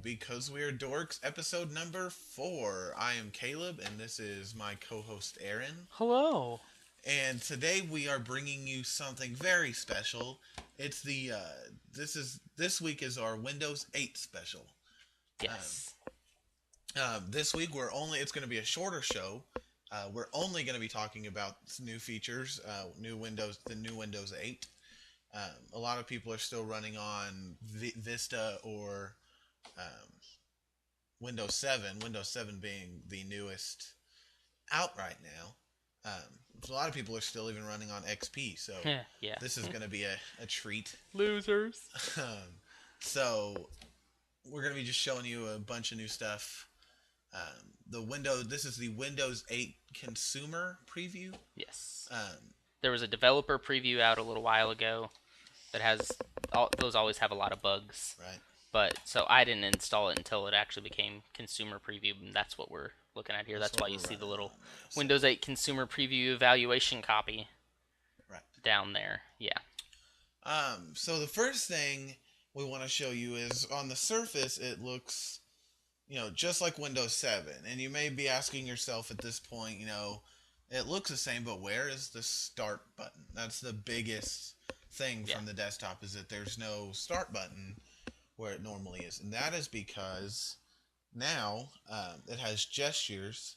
Because We Are Dorks, episode number 4. I am Caleb, and this is my co host Aaron. Hello. And today we are bringing you something very special. It's the, this week is our Windows 8 special. Yes. This week it's going to be a shorter show. We're only going to be talking about new features, the new Windows 8. A lot of people are still running on Vista or um, Windows 7. Windows 7 being the newest out right now. So a lot of people are still even running on XP. So Yeah. this is going to be a treat. Losers. So we're going to be just showing you a bunch of new stuff. This is the Windows 8 consumer preview. Yes. Um, There was a developer preview out a little while ago that those always have a lot of bugs. right. But so I didn't install it until it actually became consumer preview, and that's what we're looking at here. That's why you see the little Windows 8 consumer preview evaluation copy Right. down there. Yeah. So the first thing we want to show you is on the surface, it looks, just like Windows 7. And you may be asking yourself at this point, it looks the same, but where is the start button? That's the biggest thing from the desktop, is that there's no start button where it normally is. And that is because now it has gestures.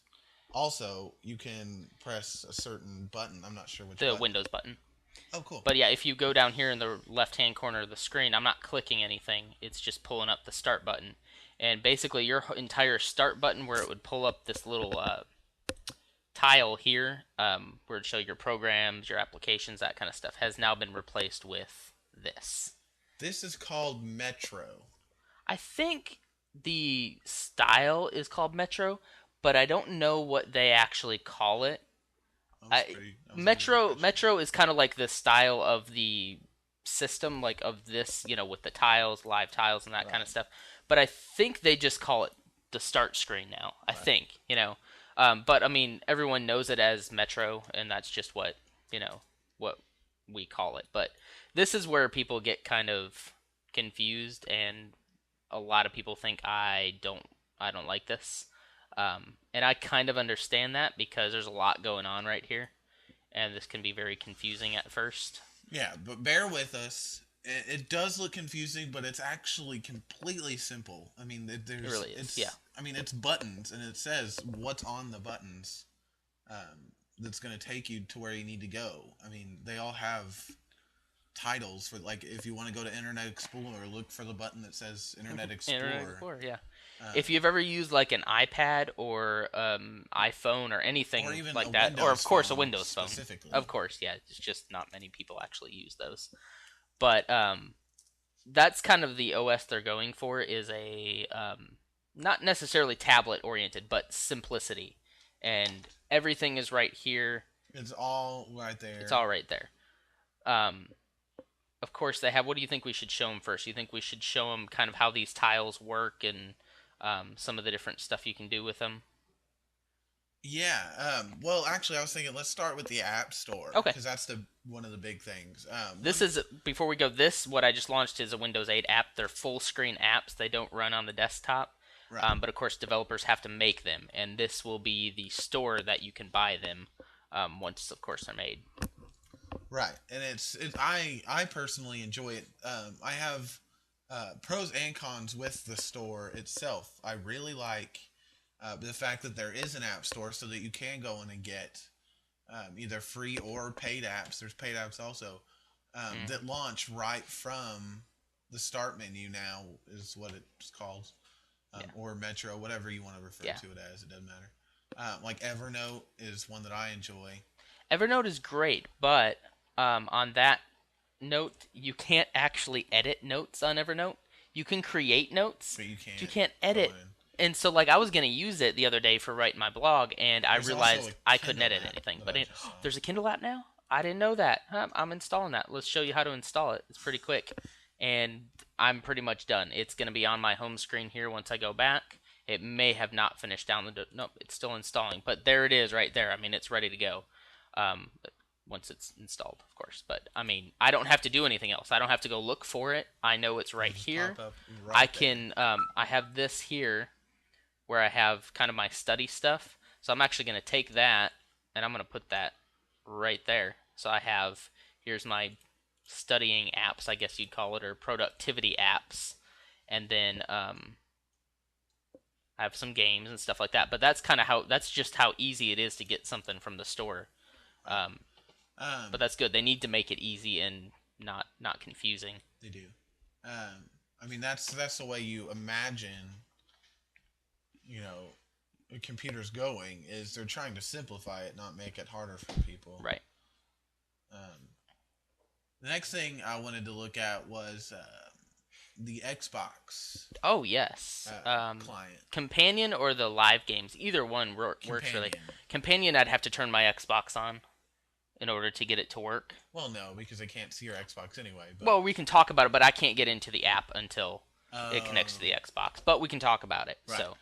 Also, you can press a certain button. I'm not sure which The button. Windows button. Oh, cool. But yeah, if you go down here in the left-hand corner of the screen, I'm not clicking anything. It's just pulling up the start button. And basically your entire start button, where it would pull up this little tile here, where it show your programs, your applications, that kind of stuff, has now been replaced with this. This is called Metro. I think the style is called Metro, but I don't know what they actually call it. Metro is kind of like the style of the system, like of this, with the tiles, live tiles, and that kind of stuff. But I think they just call it the start screen now. I think. But I mean, everyone knows it as Metro, and that's just what what we call it. But this is where people get kind of confused, and a lot of people think I don't like this. And I kind of understand that because there's a lot going on right here, and this can be very confusing at first. Yeah, but bear with us. It does look confusing, but it's actually completely simple. I mean, It really is. Yeah. I mean, it's buttons, and it says what's on the buttons. That's going to take you to where you need to go. I mean, they all have titles for, like, if you want to go to Internet Explorer, look for the button that says Internet Explorer. Internet Explorer, yeah. If you've ever used like an iPad or iPhone or anything Or even like a that, or of Windows course a phone Windows phone, specifically. of course, yeah, it's just not many people actually use those. But that's kind of the OS they're going for, is a not necessarily tablet oriented, but simplicity, and everything is right here. It's all right there. It's all right there. Of course, they have. What do you think we should show them first? You think we should show them kind of how these tiles work and some of the different stuff you can do with them? Yeah. Well, actually, I was thinking let's start with the App Store. Okay. Because that's one of the big things. This is, before we go, what I just launched is a Windows 8 app. They're full screen apps. They don't run on the desktop. Right. But of course, developers have to make them, and this will be the store that you can buy them once, of course, they're made. Right, and I personally enjoy it. I have pros and cons with the store itself. I really like the fact that there is an app store, so that you can go in and get either free or paid apps. There's paid apps also that launch right from the start menu. Now is what it's called, or Metro, whatever you want to refer to it as. It doesn't matter. Like Evernote is one that I enjoy. Evernote is great, but on that note, you can't actually edit notes on Evernote. You can create notes, But you can't edit. And so, like, I was going to use it the other day for writing my blog, and I realized I couldn't edit anything. But there's a Kindle app now? I didn't know that. I'm installing that. Let's show you how to install it. It's pretty quick. And I'm pretty much done. It's going to be on my home screen here once I go back. It may have not finished downloading. Nope, it's still installing. But there it is right there. I mean, it's ready to go. once it's installed, of course. But I mean, I don't have to do anything else. I don't have to go look for it. I know it's right here. Pop up I right there. can. I have this here where I have kind of my study stuff. So I'm actually going to take that and I'm going to put that right there. So I have, here's my studying apps, I guess you'd call it, or productivity apps. And then I have some games and stuff like that. But that's kind of that's just how easy it is to get something from the store. But that's good. They need to make it easy and not confusing. They do. I mean, that's the way you imagine, computers going, is they're trying to simplify it, not make it harder for people. Right. The next thing I wanted to look at was the Xbox. Oh yes. Client. Companion or the live games, either one works really. Companion, I'd have to turn my Xbox on in order to get it to work. Well, no, because I can't see your Xbox anyway. But... Well, we can talk about it, but I can't get into the app until it connects to the Xbox. But we can talk about it. Right. So.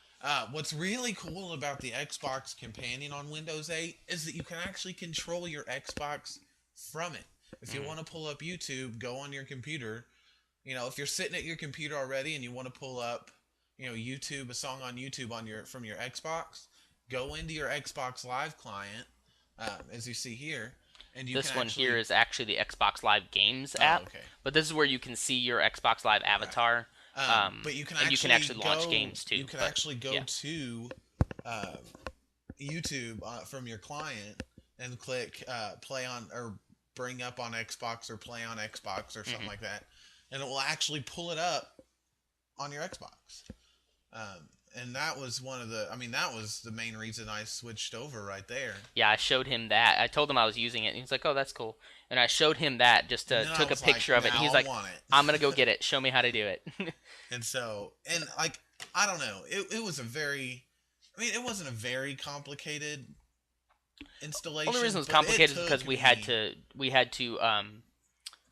What's really cool about the Xbox Companion on Windows 8 is that you can actually control your Xbox from it. If you want to pull up YouTube, go on your computer. If you're sitting at your computer already and you want to pull up, YouTube, a song on YouTube from your Xbox, go into your Xbox Live client, as you see here. And this one here is actually the Xbox Live Games app. Okay. But this is where you can see your Xbox Live avatar. Right. But you can actually launch games too. You can actually go to YouTube from your client and click play on or bring up on Xbox or play on Xbox or something like that, and it will actually pull it up on your Xbox. And that was that was the main reason I switched over right there. Yeah, I showed him that. I told him I was using it, and he's like, "Oh, that's cool." And I showed him that, just took a picture of it. And he's like, "I'm gonna go get it. Show me how to do it." And so, I don't know. It was it wasn't a very complicated installation. The only reason it was complicated is because we had to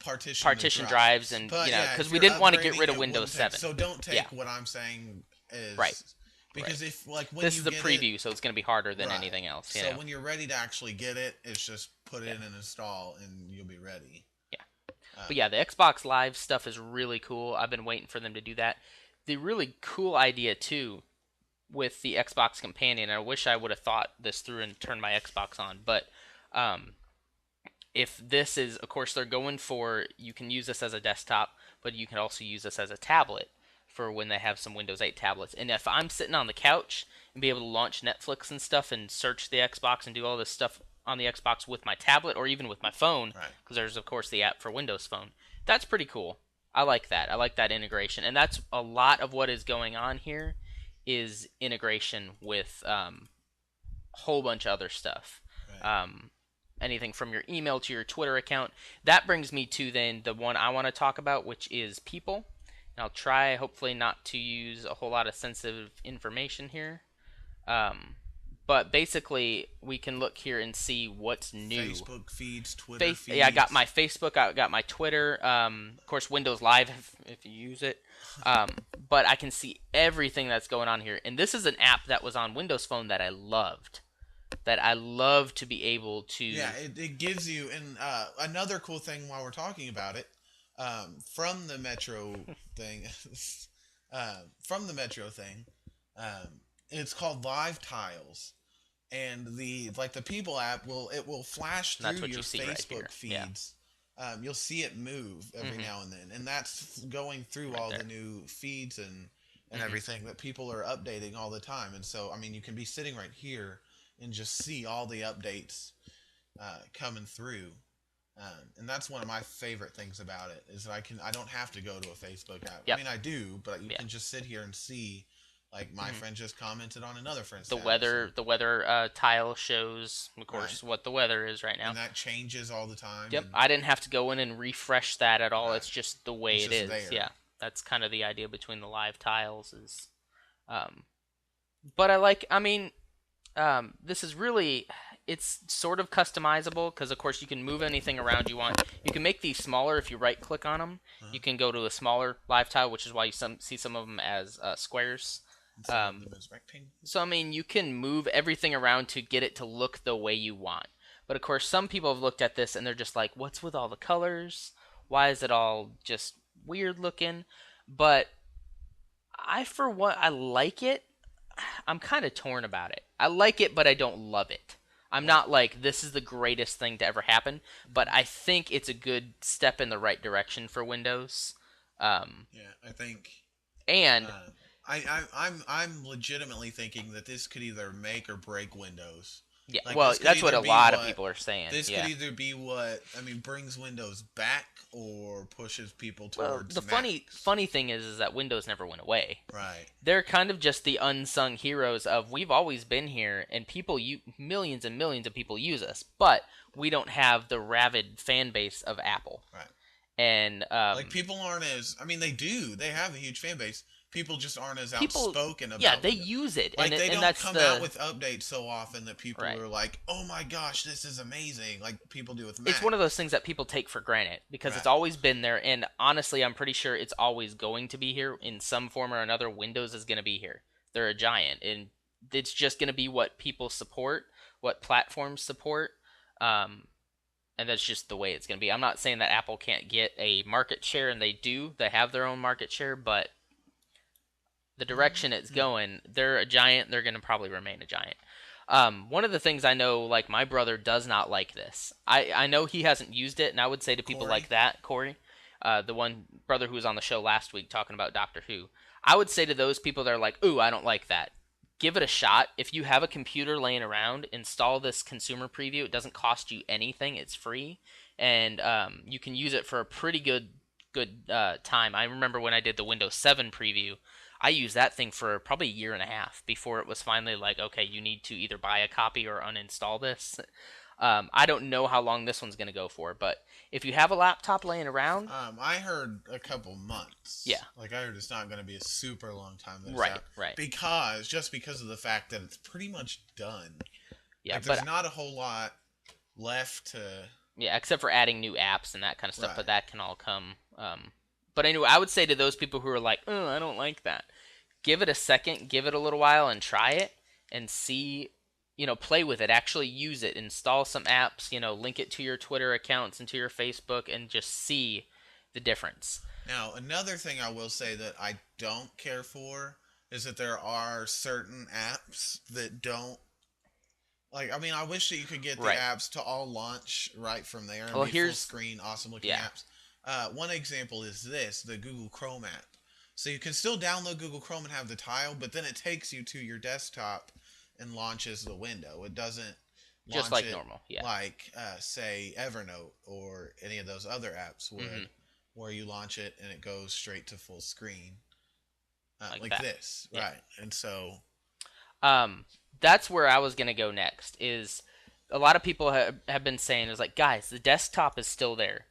partition drives and because we didn't want to get rid of Windows 7. So don't take what I'm saying as right. Because if when this is a preview, so it's going to be harder than anything else. So when you're ready to actually get it, it's just put it in and install, and you'll be ready. Yeah. But yeah, the Xbox Live stuff is really cool. I've been waiting for them to do that. The really cool idea too with the Xbox Companion, I wish I would have thought this through and turned my Xbox on, but if this is, of course, they're going for, you can use this as a desktop, but you can also use this as a tablet for when they have some Windows 8 tablets. And if I'm sitting on the couch and be able to launch Netflix and stuff and search the Xbox and do all this stuff on the Xbox with my tablet or even with my phone, because there's, of course, the app for Windows Phone, that's pretty cool. I like that. I like that integration. And that's a lot of what is going on here is integration with a whole bunch of other stuff. Right. Anything from your email to your Twitter account. That brings me to then the one I want to talk about, which is people. And I'll try, hopefully, not to use a whole lot of sensitive information here. But basically, we can look here and see what's new. Facebook feeds, Twitter feeds. Yeah, I got my Facebook, I got my Twitter. Of course, Windows Live if you use it. But I can see everything that's going on here. And this is an app that was on Windows Phone that I loved. That I love to be able to... Yeah, it gives you... And another cool thing while we're talking about it, from the Metro thing... it's called Live Tiles. And the People app will flash through your Facebook feeds. Yeah. You'll see it move every now and then, and that's going through all the new feeds and everything that people are updating all the time. And so, you can be sitting right here and just see all the updates coming through. And that's one of my favorite things about it is that I don't have to go to a Facebook app. Yep. I do, but you can just sit here and see. Like my friend just commented on another friend's the weather tile shows, of course, what the weather is right now. And that changes all the time. Yep, I didn't have to go in and refresh that at all. It's just the way it is. There. Yeah, that's kind of the idea between the live tiles is. But I like. This is really. It's sort of customizable because, of course, you can move anything around you want. You can make these smaller if you right-click on them. You can go to a smaller live tile, which is why you see some of them as squares. So you can move everything around to get it to look the way you want. But of course, some people have looked at this and they're just like, what's with all the colors? Why is it all just weird looking? But for one, I like it. I'm kind of torn about it. I like it, but I don't love it. I'm Right. not like this is the greatest thing to ever happen, but I think it's a good step in the right direction for Windows. Um, Yeah, I think and uh, I'm legitimately thinking that this could either make or break Windows. yeah, Like well, this could that's what either a be lot of what people are saying. this could Yeah. either be what I mean brings Windows back or pushes people Well, the towards funny Macs. funny thing is that Windows never went away. Right. They're kind of just the unsung heroes of we've always been here and millions and millions of people use us, but we don't have the rabid fan base of Apple. Right. And Like people aren't as I mean they do. They have a huge fan base. People just aren't as people, outspoken yeah, about they Windows. use it, Like they and don't that's come out the with updates so often that people right. are like, "Oh my gosh, this is amazing!" Like people do with It's Mac. one of those things that people take for granted because it's Right. always been there, and honestly, I'm pretty sure it's always going to be here in some form or another. Windows is going to be here. They're a giant, and it's just going to be what people support, what platforms support, um, and that's just the way it's going to be. I'm not saying that Apple can't get a market share, and they do. They have their own market share, but the direction it's Mm-hmm. going, they're a giant. They're going to probably remain a giant. One of the things I know, like my brother does not like this. I know he hasn't used it, and I would say to people Corey. like that, Corey, the one brother who was on the show last week talking about Doctor Who, I would say to those people that are like, "Ooh, I don't like that." Give it a shot. If you have a computer laying around, install this consumer preview. It doesn't cost you anything. It's free, and you can use it for a pretty good time. I remember when I did the Windows 7 preview. I used that thing for probably a year and a half before it was finally like, okay, you need to either buy a copy or uninstall this. I don't know how long this one's going to go for, but if you have a laptop laying around, I heard a couple months. yeah, Like I heard it's not going to be a super long time that it's right, out right, because of the fact that it's pretty much done. yeah, Like but there's not a whole lot left to. yeah, except for adding new apps and that kind of stuff, Right. but that can all come. But anyway, I would say to those people who are like, oh, I don't like that, give it a second, give it a little while, and try it and see. Play with it, actually use it, install some apps, link it to your Twitter accounts and to your Facebook, and just see the difference. Now, another thing I will say that I don't care for is that there are certain apps that don't. Like, I mean, I wish that you could get the Right. apps to all launch right from there and Well, be full here's screen, awesome looking yeah, apps. One example is the Google Chrome app. So you can still download Google Chrome and have the tile, but then it takes you to your desktop and launches the window. It doesn't just launch like it normal. Yeah. like, say, Evernote or any of those other apps would, Hmm. where you launch it and it goes straight to full screen, Like like that. this, Yeah. right? And so, Um, that's where I was gonna go next. Is a lot of people have been saying is like, guys, the desktop is still there.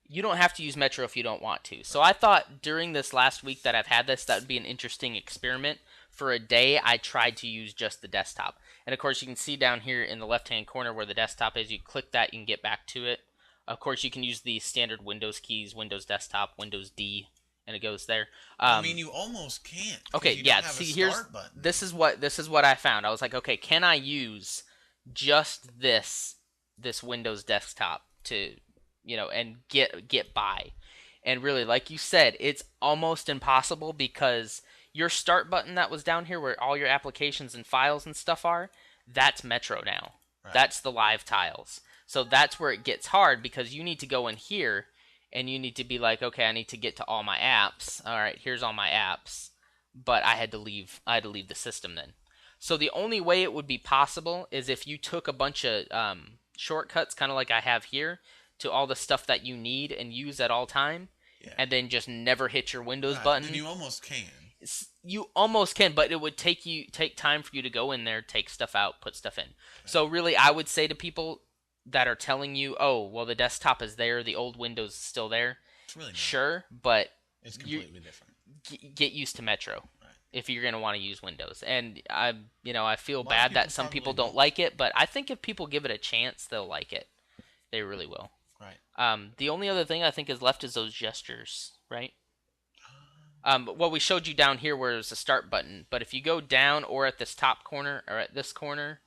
You don't have to use Metro if you don't want to. So right, I thought during this last week that I've had this, that would be an interesting experiment. For a day, I tried to use just the desktop. And of course, you can see down here in the left-hand corner where the desktop is. You click that, you can get back to it. Of course, you can use the standard Windows keys, Windows Desktop, Windows D, and it goes there. I mean, Um, you almost can't okay, because you yeah. don't have a See, here's start button. this is what I found. I was like, okay, can I use just this Windows desktop to and get by? And really, like you said, it's almost impossible because your start button that was down here where all your applications and files and stuff are, that's Metro now. Right. That's the live tiles. So that's where it gets hard because you need to go in here and you need to be like, okay, I need to get to all my apps. All right, here's all my apps. But I had to leave the system then. So the only way it would be possible is if you took a bunch of shortcuts, kind of like I have here, to all the stuff that you need and use at all time, Yeah. and then just never hit your Windows Right. button. Then you almost can. You almost can, but it would take time for you to go in there, take stuff out, put stuff in. So really, I would say to people that are telling you, "Oh, well, the desktop is there, the old Windows is still there." It's really not. Sure, but It's you completely different. get used to Metro Right. if you're gonna want to use Windows. And I feel A lot of bad people that some people probably don't like it, but I think if people give it a chance, they'll like it. They really will. Right. The only other thing I think is left is those gestures, right? Well, we showed you down here where there's a start button, but if you go down or at this top corner or at this corner,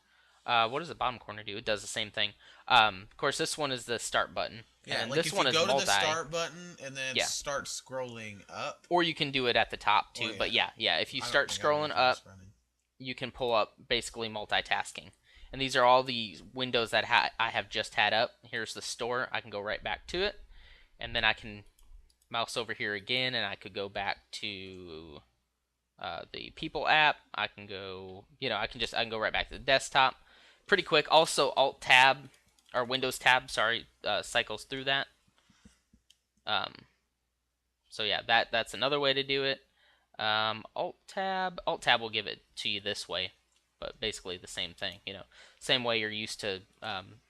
What does the bottom corner do? It does the same thing. Of course, this one is the start button, and Yeah, then like this if one you is go to the multi. start button and then Yeah. start scrolling up. Or you can do it at the top Oh too. yeah. But yeah. If you I don't start think I know scrolling if up, it's running. you can pull up basically multitasking. And these are all the windows that I have just had up. Here's the store. I can go right back to it, and then I can mouse over here again, and I could go back to the People app. I can go, I can go right back to the desktop, pretty quick. Also, Alt Tab or Windows Tab, sorry, cycles through that. Um, so yeah, that's another way to do it. Alt Tab will give it to you this way, but basically the same thing. Same way you're used to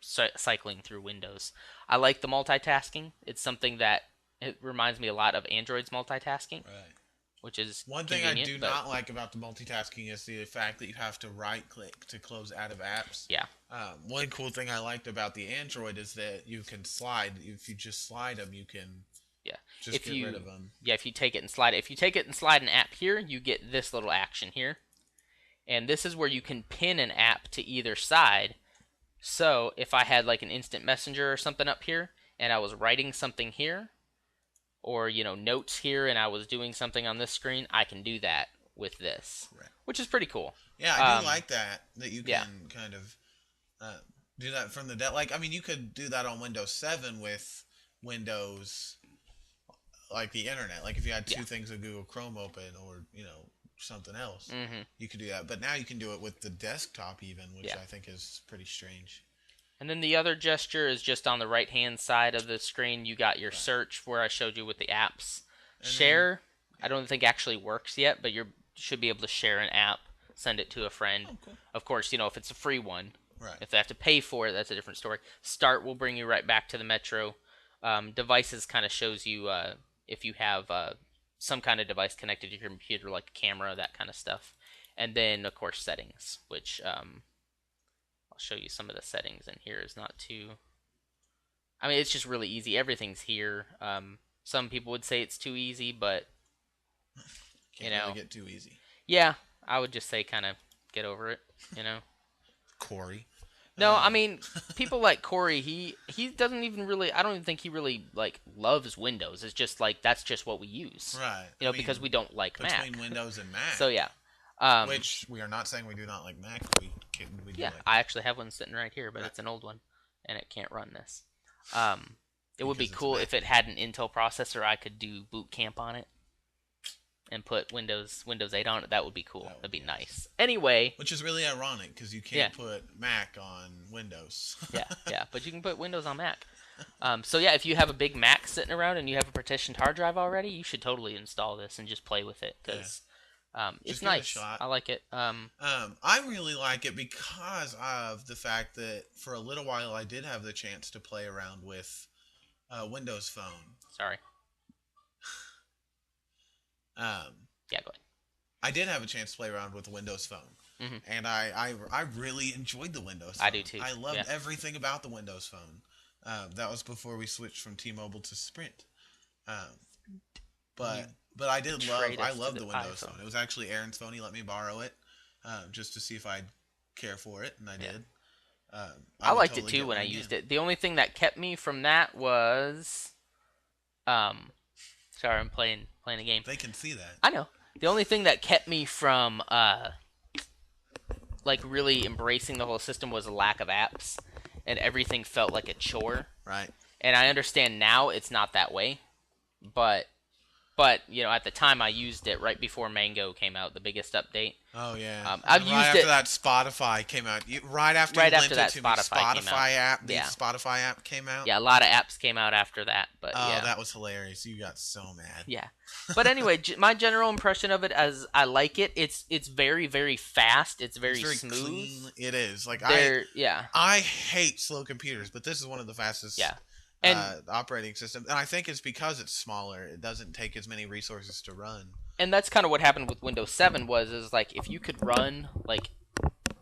cycling through Windows. I like the multitasking. It's something that it reminds me a lot of Android's multitasking. Right. Which is one thing I do not like about the multitasking is the fact that you have to right click to close out of apps. Yeah. One cool thing I liked about the Android is that you can slide. If you just slide them, you can just get rid of them. Yeah, if you take it and slide it. If you take it and slide an app here, you get this little action here. And this is where you can pin an app to either side. So if I had like an instant messenger or something up here, and I was writing something here, or notes here, and I was doing something on this screen, I can do that with this, right. Which is pretty cool. Yeah, I do like that you can kind of do that from the like. I mean, you could do that on Windows 7 with Windows, like the internet. Like if you had two things of Google Chrome open, or something else, you could do that. But now you can do it with the desktop even, which I think is pretty strange. And then the other gesture is just on the right-hand side of the screen. You got your search, where I showed you with the apps. And share, I don't think actually works yet, but you should be able to share an app, send it to a friend. Oh, cool. Of course, if it's a free one. Right. If they have to pay for it, that's a different story. Start will bring you right back to the Metro. Devices kind of shows you if you have some kind of device connected to your computer, like a camera, that kind of stuff. And then, of course, settings, which... I'll show you some of the settings in here. It's not too... I mean, it's just really easy. Everything's here. Some people would say it's too easy, but... Can't really get too easy. Yeah, I would just say kind of get over it, Corey. No, I mean, people like Corey, he doesn't even really... I don't even think he really, loves Windows. It's just, that's just what we use. Right. Because we don't like Mac. Between Windows and Mac. So, yeah. Which we are not saying we do not like Mac. We do like I actually have one sitting right here, but it's an old one, and it can't run this. It would be cool if it had an Intel processor. I could do boot camp on it and put Windows 8 on it. That would be cool. That'd be nice. Anyway, which is really ironic because you can't put Mac on Windows. yeah, but you can put Windows on Mac. So yeah, if you have a big Mac sitting around and you have a partitioned hard drive already, you should totally install this and just play with it because. It's nice. I like it. I really like it because of the fact that for a little while I did have the chance to play around with Windows Phone. Sorry. Go ahead. I did have a chance to play around with the Windows Phone, and I really enjoyed the Windows Phone. I do too. I loved everything about the Windows Phone. That was before we switched from T-Mobile to Sprint. But I did love the Windows Phone. It was actually Aaron's phone. He let me borrow it just to see if I'd care for it, and I did. I liked it too when I used it. The only thing that kept me from that was... sorry, I'm playing a game. They can see that. I know. The only thing that kept me from really embracing the whole system was a lack of apps, and everything felt like a chore. Right. And I understand now it's not that way, but at the time I used it right before Mango came out, the biggest update. Oh yeah. I've used after it that Spotify came out. Right after that Spotify app. The Spotify app came out. Yeah, a lot of apps came out after that. But that was hilarious. You got so mad. Yeah, but anyway, my general impression of it as I like it. It's very, very fast. It's very smooth. Clean. It is I hate slow computers, but this is one of the fastest. Yeah. Operating system, and I think it's because it's smaller. It doesn't take as many resources to run. And that's kind of what happened with Windows 7 is if you could run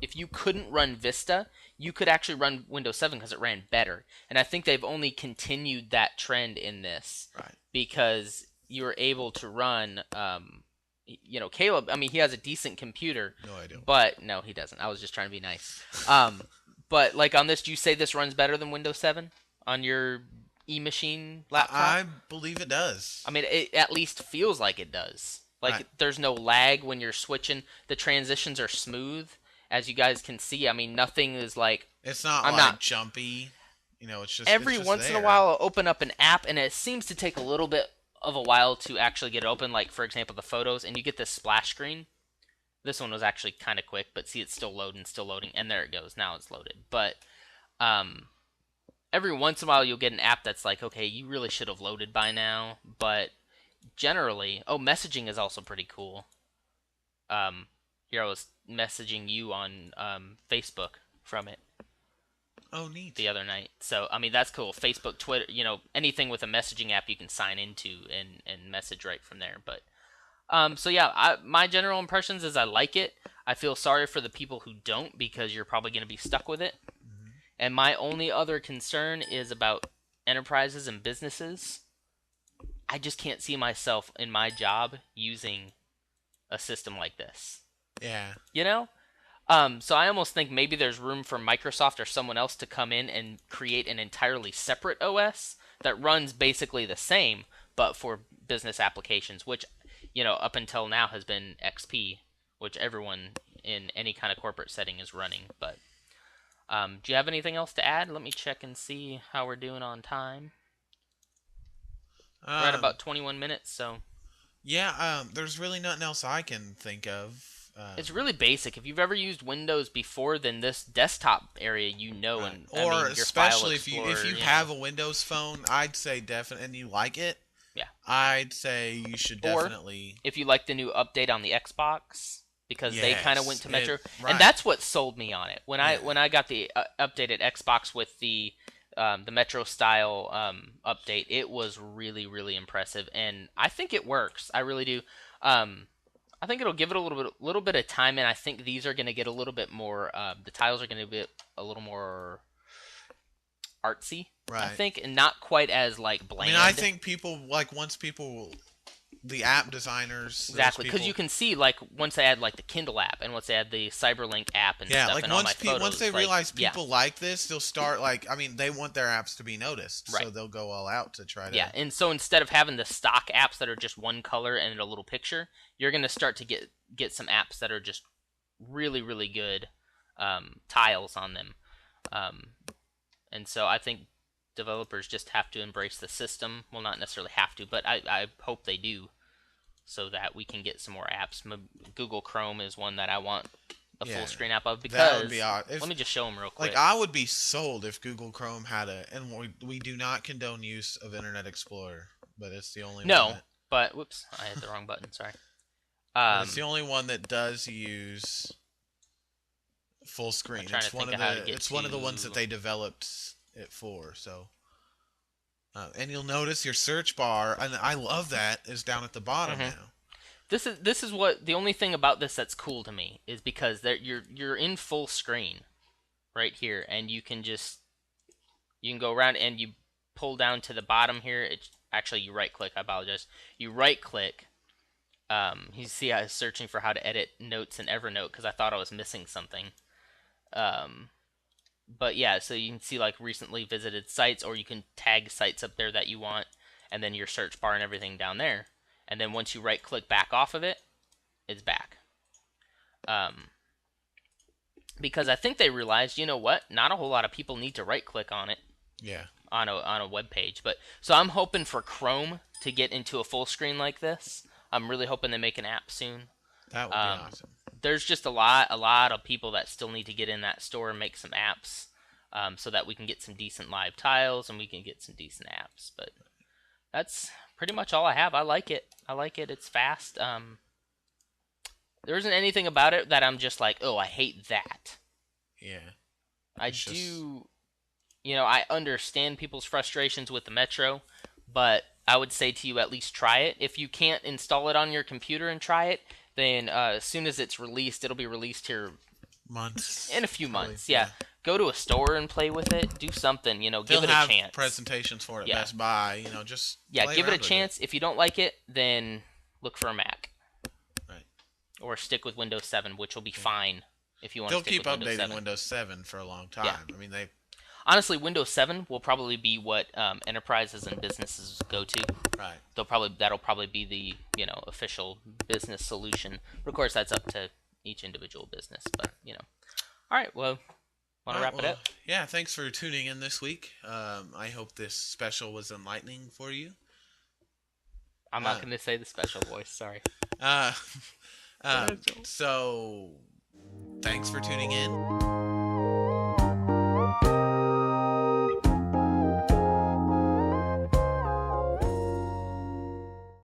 if you couldn't run Vista, you could actually run Windows 7 because it ran better. And I think they've only continued that trend in this, right? Because you were able to run Caleb, I mean, he has a decent computer. No, I don't. But no, he doesn't. I was just trying to be nice. But like on this, do you say this runs better than Windows 7 on your e-machine laptop? I believe it does. I mean, it at least feels like it does. Like Right. there's no lag when you're switching. The transitions are smooth, as you guys can see. I mean, nothing is like It's not I'm like not. jumpy. It's just Every it's just once in a there. while, I'll open up an app, and it seems to take a little bit of a while to actually get open. Like for example, the photos, and you get this splash screen. This one was actually kind of quick, but see, it's still loading, and there it goes. Now it's loaded. But um, every once in a while, you'll get an app that's like, okay, you really should have loaded by now. But generally, messaging is also pretty cool. Here I was messaging you on Facebook from it Oh, neat. the other night. So I mean, that's cool. Facebook, Twitter, anything with a messaging app you can sign into and message right from there. But so yeah, my general impressions is I like it. I feel sorry for the people who don't because you're probably going to be stuck with it. Mm-hmm. And my only other concern is about enterprises and businesses. I just can't see myself in my job using a system like this. Yeah. So I almost think maybe there's room for Microsoft or someone else to come in and create an entirely separate OS that runs basically the same, but for business applications, which up until now has been XP, which everyone in any kind of corporate setting is running. But do you have anything else to add? Let me check and see how we're doing on time. We're at about 21 minutes, so Yeah. There's really nothing else I can think of. it's really basic. If you've ever used Windows before, then this desktop area, Right. and Or I mean, your especially File if you Explorer, have a Windows phone, I'd say definitely, and you like it. Yeah. I'd say you should Or definitely. if you like the new update on the Xbox, because they kind of went to Metro, right. and that's what sold me on it. When Yeah. I got the updated Xbox with the Metro style update, it was really really impressive, and I think it works. I really do. I think it'll give it a little bit of time, and I think these are going to get a little bit more. The tiles are going to be a little more artsy, Right. I think, and not quite as like bland. I think people the app designers Exactly, because you can see like once they add like the Kindle app and once they add the Cyberlink app and stuff, like and all my photos, once they like, realize people like this, they'll start they want their apps to be noticed, Right. so they'll go all out to try to. Yeah, and so instead of having the stock apps that are just one color and a little picture, you're gonna start to get some apps that are just really really good tiles on them, and so I think developers just have to embrace the system. Well, not necessarily have to, but I hope they do, so that we can get some more apps. Google Chrome is one that I want a full screen app of, because that would be odd. let me just show them real quick. Like, I would be sold if Google Chrome had and we do not condone use of Internet Explorer, but it's the only No, one that, but whoops, I hit the wrong button. Sorry. it's the only one that does use full screen. trying to It's one think of of how to the get it's one of the ones to- that they developed it for. So, and you'll notice your search bar, and I love that, is down at the bottom Mhm. now. This is what the only thing about this that's cool to me is because you're in full screen right here, and you can go around and you pull down to the bottom here. It's actually, you right click. I apologize. You right click. You see I was searching for how to edit notes in Evernote because I thought I was missing something. But yeah, so you can see like recently visited sites, or you can tag sites up there that you want, and then your search bar and everything down there. And then once you right click back off of it, it's back. Because I think they realized, you know what? Not a whole lot of people need to right click on it. Yeah. On a web page. But so I'm hoping for Chrome to get into a full screen like this. I'm really hoping they make an app soon. That would be awesome. There's just a lot of people that still need to get in that store and make some apps, so that we can get some decent live tiles and we can get some decent apps. But that's pretty much all I have. I like it. It's fast. There isn't anything about it that I'm just like, oh, I hate that. Yeah. I understand people's frustrations with the Metro, but I would say to you, at least try it. If you can't install it on your computer and try it, then as soon as it's released, it'll be released here months. In a few months, yeah. Go to a store and play with it. Do something, give They'll it a have chance. presentations for it at Best Buy, just give it a with chance. If you don't like it, then look for a Mac. or stick with Windows 7, which will be fine if you want to They'll stick keep with Windows updating 7. Windows 7 for a long Yeah. time. I mean, they Honestly, Windows 7 will probably be what enterprises and businesses go to. right. That'll probably be the official business solution. Of course, that's up to each individual business, but All right, well, want All to right. wrap it Well, up? yeah. Thanks for tuning in this week. I hope this special was enlightening for you. I'm not Uh, going to say the special voice. Sorry. uh, so thanks for tuning in.